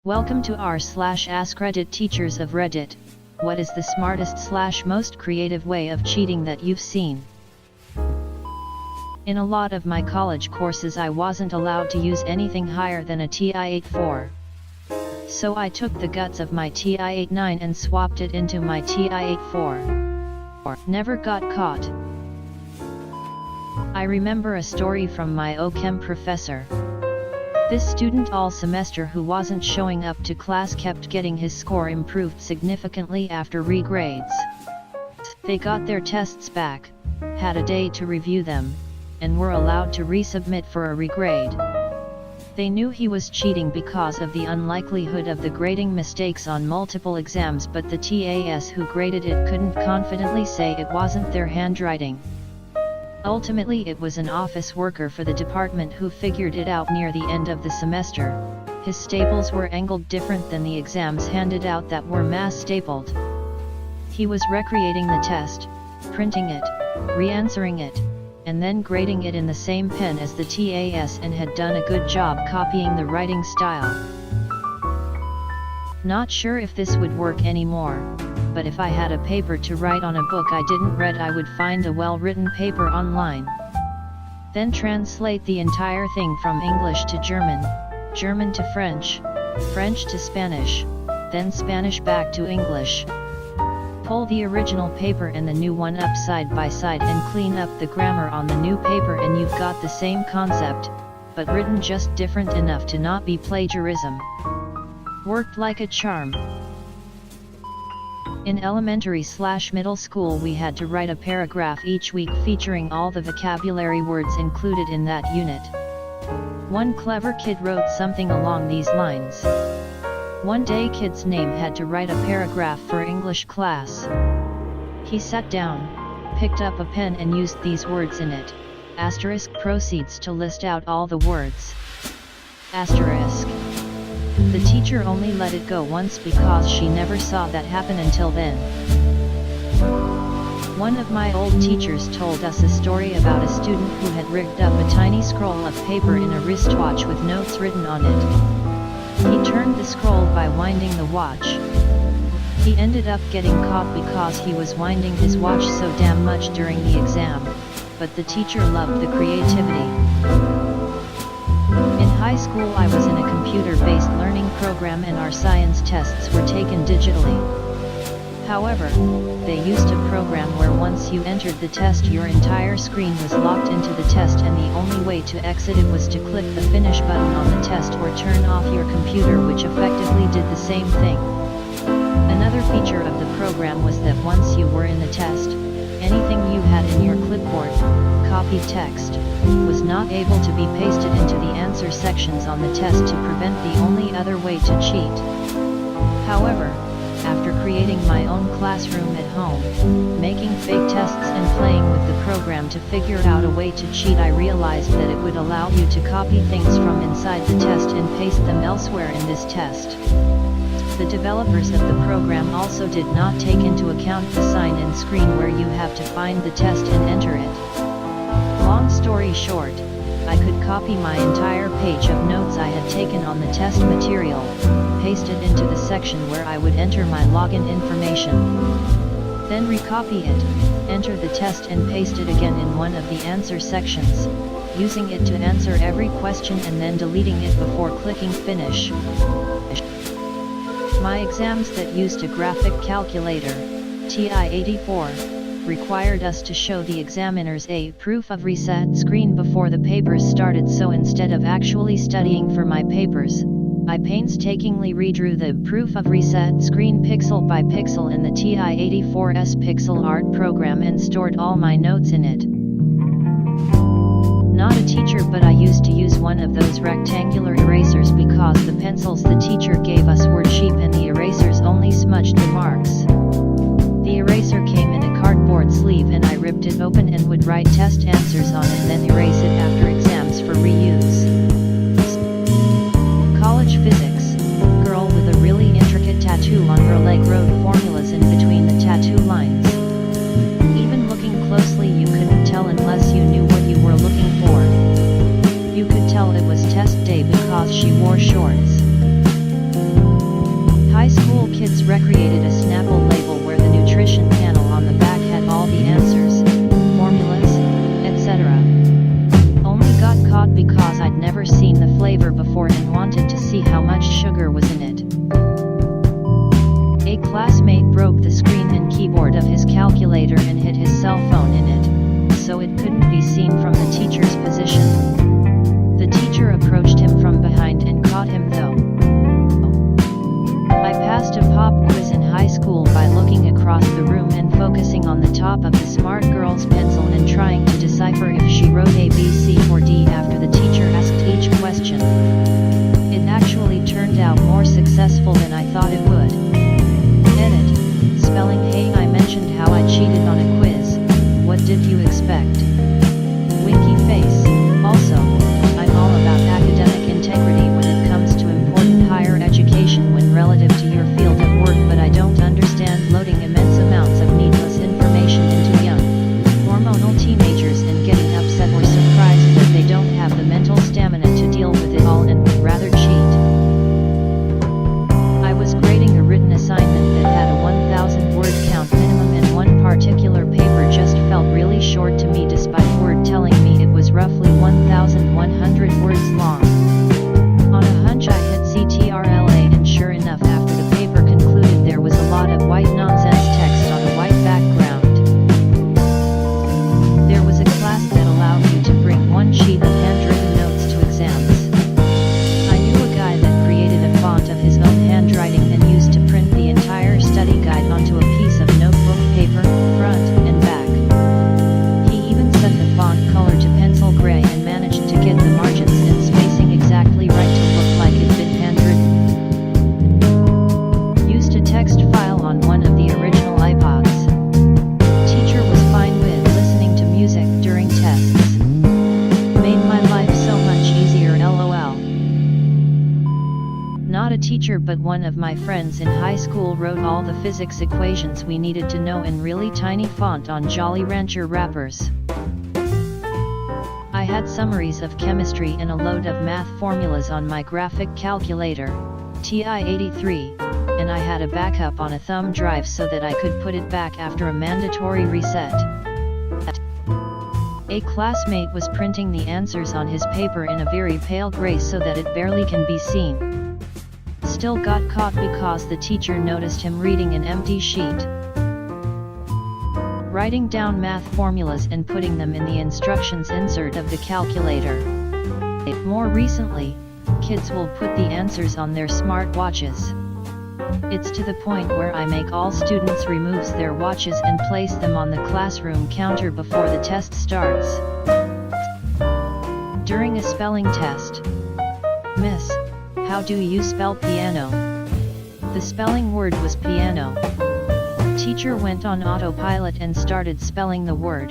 Welcome to r/AskReddit Teachers of Reddit. What is the smartest/most creative way of cheating that you've seen? In a lot of my college courses I wasn't allowed to use anything higher than a TI-84. So I took the guts of my TI-89 and swapped it into my TI-84. Never got caught. I remember a story from my OChem professor. This student all semester who wasn't showing up to class kept getting his score improved significantly after regrades. They got their tests back, had a day to review them, and were allowed to resubmit for a regrade. They knew he was cheating because of the unlikelihood of the grading mistakes on multiple exams, but the TAS who graded it couldn't confidently say it wasn't their handwriting. Ultimately it was an office worker for the department who figured it out near the end of the semester. His staples were angled different than the exams handed out that were mass stapled. He was recreating the test, printing it, re-answering it, and then grading it in the same pen as the TAS and had done a good job copying the writing style. Not sure if this would work anymore, but if I had a paper to write on a book I didn't read, I would find a well-written paper online. Then translate the entire thing from English to German, German to French, French to Spanish, then Spanish back to English. Pull the original paper and the new one up side by side and clean up the grammar on the new paper and you've got the same concept, but written just different enough to not be plagiarism. Worked like a charm. In elementary/middle school we had to write a paragraph each week featuring all the vocabulary words included in that unit. One clever kid wrote something along these lines. One day kid's name had to write a paragraph for English class. He sat down, picked up a pen and used these words in it. Asterisk proceeds to list out all the words. Asterisk. The teacher only let it go once because she never saw that happen until then. One of my old teachers told us a story about a student who had rigged up a tiny scroll of paper in a wristwatch with notes written on it. He turned the scroll by winding the watch. He ended up getting caught because he was winding his watch so damn much during the exam, but the teacher loved the creativity. In high school I was in a computer-based learning program and our science tests were taken digitally. However, they used a program where once you entered the test your entire screen was locked into the test and the only way to exit it was to click the finish button on the test or turn off your computer, which effectively did the same thing. Another feature of the program was that once you were in the test, anything you had in your clipboard, copied text, was not able to be pasted into the answer sections on the test to prevent the only other way to cheat. However, after creating my own classroom at home, making fake tests and playing with the program to figure out a way to cheat, I realized that it would allow you to copy things from inside the test and paste them elsewhere in this test. The developers of the program also did not take into account the sign-in screen where you have to find the test and enter it. Long story short, I could copy my entire page of notes I had taken on the test material, paste it into the section where I would enter my login information. Then recopy it, enter the test and paste it again in one of the answer sections, using it to answer every question and then deleting it before clicking finish. My exams that used a graphic calculator, TI-84, required us to show the examiners a proof of reset screen before the papers started, so instead of actually studying for my papers, I painstakingly redrew the proof of reset screen pixel by pixel in the TI-84's pixel art program and stored all my notes in it. Not a teacher, but I used to use one of those rectangular erasers because the pencils the teacher gave us were cheap and the erasers only smudged the marks. The eraser came in a cardboard sleeve and I ripped it open and would write test answers on it, then erase it after exams for reuse. College physics. Girl with a really intricate tattoo on her leg wrote formulas in between the tattoo lines. Even looking closely you couldn't tell unless you knew what you were looking for. You could tell it was test day because she wore shorts. kids recreated a Snapple label where the nutrition panel on the back had all the answers, formulas, etc. Only got caught because I'd never seen the flavor before and wanted to see how much sugar was in it. A classmate broke the screen and keyboard of his calculator and hid his cell phone in it, so it couldn't be seen from the teacher's position. The teacher approached him from behind and caught him though. I passed a pop quiz in high school by looking across the room and focusing on the top of the smart girl's pencil and trying to decipher if she wrote A, B, C or D after the teacher asked each question. It actually turned out more successful than I thought it would. Edit. Spelling. Hey, I mentioned how I cheated on a quiz. What did you expect? Winky face. Also, I'm all about academic integrity when it comes to important higher education when relative to your field of work, but I don't understand loading immense amounts of needless information into young, hormonal teenagers and getting upset or surprised that they don't have the mental stamina to deal with it all and would rather cheat. I was grading a written assignment that had a 1,000 word count minimum, and one particular paper just felt really short to me despite Word telling me it was roughly 1,100 words long. On a hunch I hit CTRLA, and sure enough, after the paper concluded there was a lot of white nonsense text on a white background. There was a class that allowed you to bring one sheet of handwritten notes to exams. I knew a guy that created a font of his own handwriting and used to print the entire study guide onto a piece of notebook paper, front and back. He even set the font color to pencil gray and managed to get the margins and spacing exactly right to look like it'd been handwritten. Used a text file on one of the original iPods. Teacher was fine with listening to music during tests. Made my life so much easier, LOL. Not a teacher, but one of my friends in high school wrote all the physics equations we needed to know in really tiny font on Jolly Rancher wrappers. I had summaries of chemistry and a load of math formulas on my graphic calculator, TI-83, and I had a backup on a thumb drive so that I could put it back after a mandatory reset. A classmate was printing the answers on his paper in a very pale gray so that it barely can be seen. Still got caught because the teacher noticed him reading an empty sheet. Writing down math formulas and putting them in the instructions insert of the calculator. More recently, kids will put the answers on their smart watches. It's to the point where I make all students remove their watches and place them on the classroom counter before the test starts. During a spelling test. Miss, how do you spell piano? The spelling word was piano. Teacher went on autopilot and started spelling the word.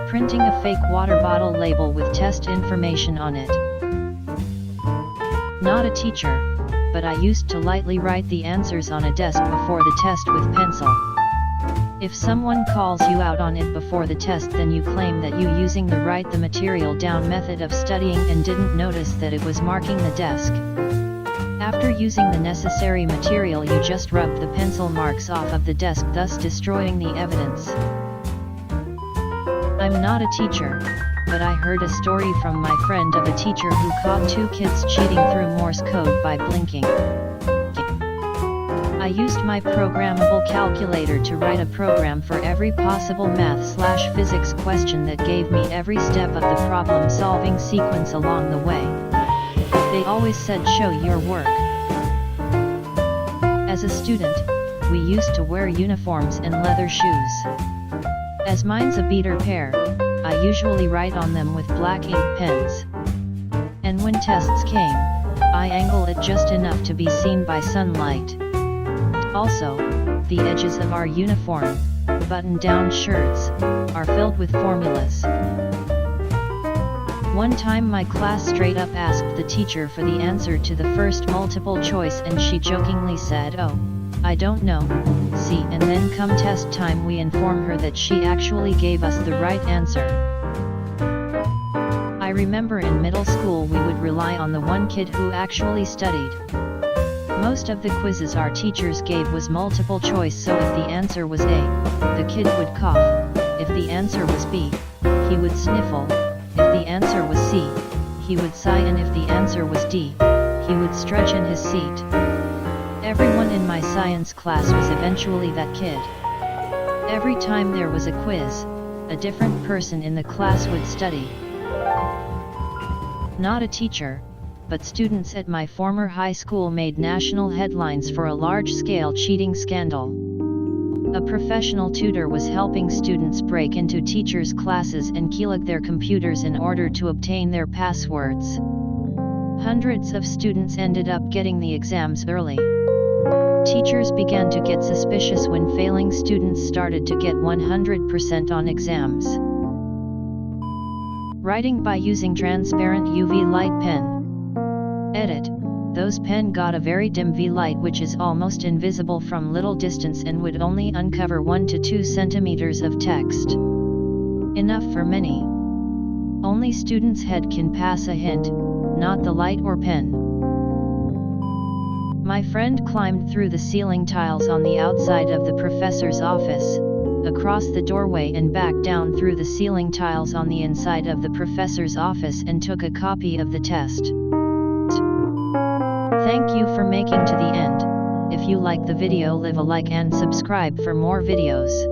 Printing a fake water bottle label with test information on it. Not a teacher, but I used to lightly write the answers on a desk before the test with pencil. If someone calls you out on it before the test, then you claim that you using the write the material down method of studying and didn't notice that it was marking the desk. After using the necessary material, you just rubbed the pencil marks off of the desk, thus destroying the evidence. I'm not a teacher, but I heard a story from my friend of a teacher who caught two kids cheating through Morse code by blinking. I used my programmable calculator to write a program for every possible math/physics question that gave me every step of the problem-solving sequence along the way. They always said, show your work. As a student, we used to wear uniforms and leather shoes. As mine's a beater pair, I usually write on them with black ink pens. And when tests came, I angle it just enough to be seen by sunlight. Also, the edges of our uniform, button-down shirts, are filled with formulas. One time my class straight up asked the teacher for the answer to the first multiple choice and she jokingly said, "Oh, I don't know, see," and then come test time we inform her that she actually gave us the right answer. I remember in middle school we would rely on the one kid who actually studied. Most of the quizzes our teachers gave was multiple choice, so if the answer was A, the kid would cough. If the answer was B, he would sniffle. If the answer was C, he would sigh, and if the answer was D, he would stretch in his seat. Everyone in my science class was eventually that kid. Every time there was a quiz, a different person in the class would study. Not a teacher, but students at my former high school made national headlines for a large-scale cheating scandal. A professional tutor was helping students break into teachers' classes and keylog their computers in order to obtain their passwords. Hundreds of students ended up getting the exams early. Teachers began to get suspicious when failing students started to get 100% on exams. Writing by using transparent UV light pen. Edit. Those pen got a very dim V light which is almost invisible from little distance and would only uncover 1 to 2 centimeters of text. Enough for many. Only student's head can pass a hint, not the light or pen. My friend climbed through the ceiling tiles on the outside of the professor's office, across the doorway and back down through the ceiling tiles on the inside of the professor's office and took a copy of the test. Thank you for making to the end. If you like the video, leave a like and subscribe for more videos.